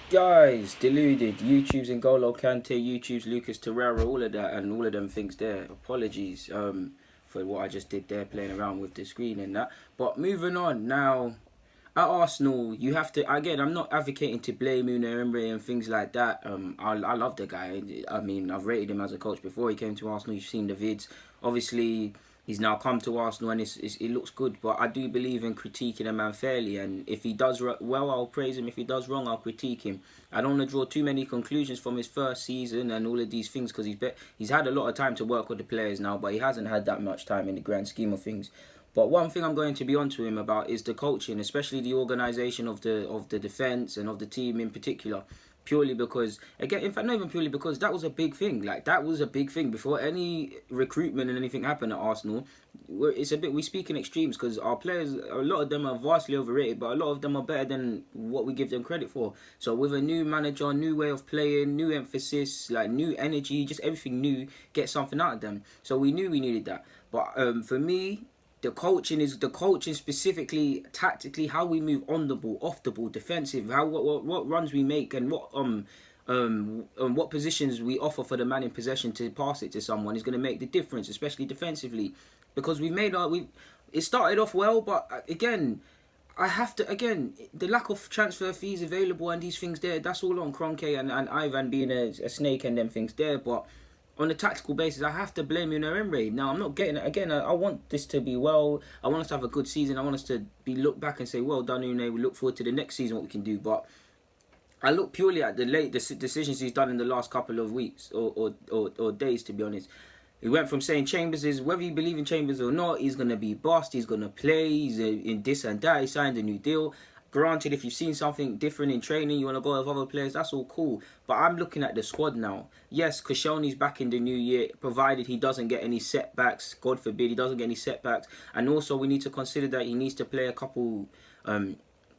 Guys, deluded. YouTube's N'Golo Kante, YouTube's Lucas Torreira, all of that, and all of them things there. Apologies for what I just did there, playing around with the screen and that. But moving on now. At Arsenal, you have to, again, I'm not advocating to blame Unai Emery and things like that. I love the guy. I mean, I've rated him as a coach before he came to Arsenal. You've seen the vids. Obviously, he's now come to Arsenal and it looks good. But I do believe in critiquing a man fairly. And if he does well, I'll praise him. If he does wrong, I'll critique him. I don't want to draw too many conclusions from his first season and all of these things because he's had a lot of time to work with the players now, but he hasn't had that much time in the grand scheme of things. But one thing I'm going to be on to him about is the coaching, especially the organisation of the defence and of the team in particular. Purely because, again, in fact, not even purely because that was a big thing. Like, that was a big thing. Before any recruitment and anything happened at Arsenal, we speak in extremes because our players, a lot of them are vastly overrated, but a lot of them are better than what we give them credit for. So with a new manager, new way of playing, new emphasis, like new energy, just everything new, get something out of them. So we knew we needed that. But for me, the coaching specifically tactically, how we move on the ball, off the ball, defensive, what runs we make, and what positions we offer for the man in possession to pass it to someone is going to make the difference, especially defensively, because it started off well, but again. I have to, again, the lack of transfer fees available and these things there, that's all on Kroenke and Ivan being a snake and them things there, but on a tactical basis, I have to blame Unai Emery. Now, I'm not getting it. Again, I want this to be well. I want us to have a good season. I want us to be look back and say, well done, Unai. We look forward to the next season, what we can do. But I look purely at the decisions he's done in the last couple of weeks or days, to be honest. He went from saying Chambers is, whether you believe in Chambers or not, he's going to be bossed, he's going to play, he's in this and that, he signed a new deal. Granted, if you've seen something different in training, you want to go with other players, that's all cool. But I'm looking at the squad now. Yes, Koscielny's back in the new year, provided he doesn't get any setbacks. God forbid he doesn't get any setbacks. And also, we need to consider that he needs to play a couple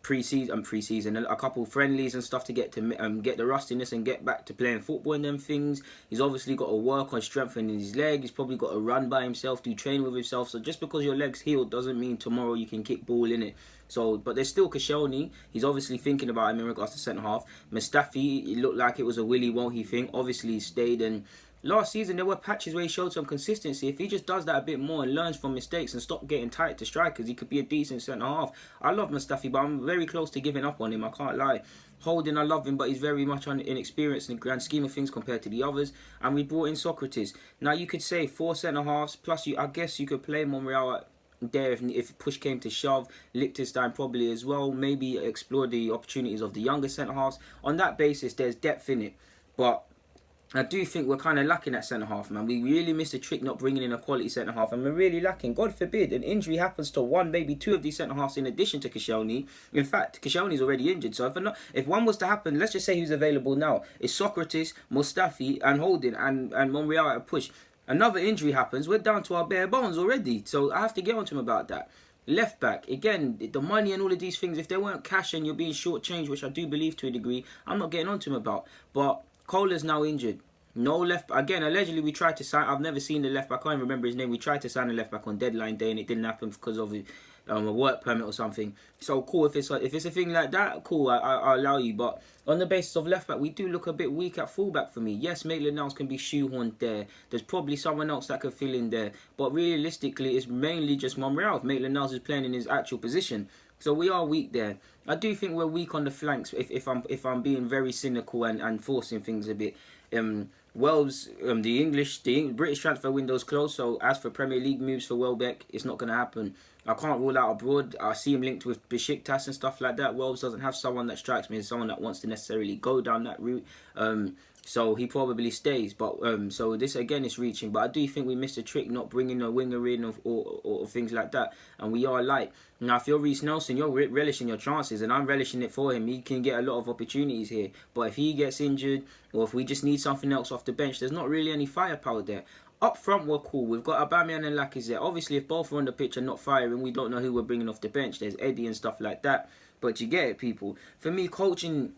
pre-season, a couple friendlies and stuff to get the rustiness and get back to playing football and them things. He's obviously got to work on strengthening his leg. He's probably got to run by himself, do training with himself. So just because your leg's healed doesn't mean tomorrow you can kick ball in it. So, but there's still Koscielny. He's obviously thinking about him in regards to centre half. Mustafi, it looked like it was a willy won't he thing. Obviously, he stayed. And last season there were patches where he showed some consistency. If he just does that a bit more and learns from mistakes and stop getting tight to strikers, he could be a decent centre half. I love Mustafi, but I'm very close to giving up on him. I can't lie. Holding, I love him, but he's very much inexperienced in the grand scheme of things compared to the others. And we brought in Socrates. Now you could say 4 centre halves plus I guess you could play Monreal there if push came to shove. Liechtenstein probably as well. Maybe explore the opportunities of the younger centre halves. On that basis, there's depth in it, but I do think we're kind of lacking at centre half, man. We really missed a trick not bringing in a quality centre half, and we're really lacking. God forbid an injury happens to one, maybe 2 of these centre halves in addition to Koscielny. In fact, Koscielny's already injured, so if one was to happen, let's just say who's available now. It's Socrates, Mustafi, and Holding, and Monreal at a push. Another injury happens, we're down to our bare bones already. So I have to get on to him about that. Left back, again, the money and all of these things, if they weren't cash and you're being shortchanged, which I do believe to a degree, I'm not getting on to him about. But Kohler's now injured. No left back. Again, allegedly we tried to sign, I've never seen the left back, I can't even remember his name. We tried to sign a left back on deadline day and it didn't happen because of a work permit or something. So cool, if it's a thing like that, cool, I allow you. But on the basis of left back, we do look a bit weak at fullback for me. Yes, Maitland-Niles can be shoehorned there. There's probably someone else that could fill in there. But realistically, it's mainly just Monreal if Maitland-Niles is playing in his actual position. So we are weak there. I do think we're weak on the flanks if I'm being very cynical and forcing things a bit. Wales, the British transfer window's closed, so as for Premier League moves for Welbeck, it's not going to happen. I can't rule out abroad. I see him linked with Besiktas and stuff like that. Wales doesn't have someone that strikes me as someone that wants to necessarily go down that route. So he probably stays. But so this again is reaching. But I do think we missed a trick not bringing a winger in or things like that. And we are light. Now, if you're Reece Nelson, you're relishing your chances, and I'm relishing it for him. He can get a lot of opportunities here. But if he gets injured, or if we just need something else off the bench, there's not really any firepower there. Up front, we're cool. We've got Aubameyang and Lacazette. Obviously, if both are on the pitch and not firing, we don't know who we're bringing off the bench. There's Eddie and stuff like that. But you get it, people. For me, coaching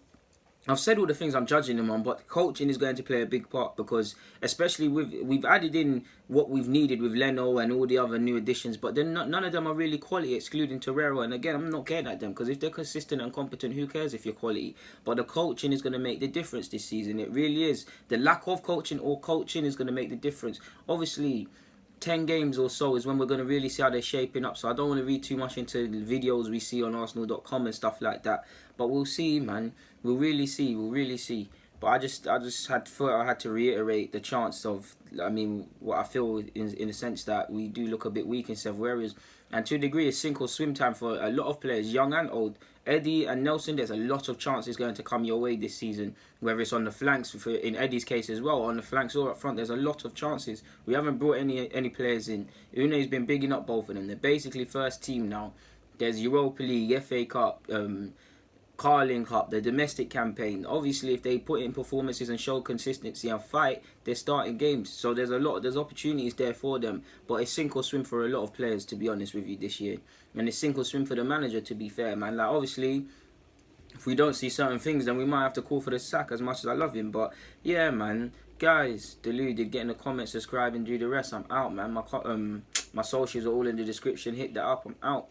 I've said all the things I'm judging them on, but coaching is going to play a big part, because especially we've added in what we've needed with Leno and all the other new additions, but then none of them are really quality, excluding Torreira. And again, I'm not getting at them, because if they're consistent and competent, who cares if you're quality? But the coaching is going to make the difference this season. It really is. The lack of coaching or coaching is going to make the difference. Obviously, 10 games or so is when we're going to really see how they're shaping up. So I don't want to read too much into the videos we see on Arsenal.com and stuff like that. But we'll see, man. We'll really see. We'll really see. But I just thought I had to reiterate the chance of, I mean, what I feel in the sense that we do look a bit weak in several areas. And to a degree, it's sink or swim time for a lot of players, young and old. Eddie and Nelson, there's a lot of chances going to come your way this season, whether it's on the flanks, in Eddie's case as well, on the flanks or up front. There's a lot of chances. We haven't brought any players in. Une's been bigging up both of them. They're basically first team now. There's Europa League, FA Cup, Carling Cup, the domestic campaign. Obviously, if they put in performances and show consistency and fight, they're starting games. So there's opportunities there for them. But it's sink or swim for a lot of players, to be honest with you, this year. And it's sink or swim for the manager, to be fair, man. Like, obviously, if we don't see certain things, then we might have to call for the sack, as much as I love him. But yeah, man. Guys, deluded, get in the comments, subscribe and do the rest. I'm out, man. My socials are all in the description. Hit that up. I'm out.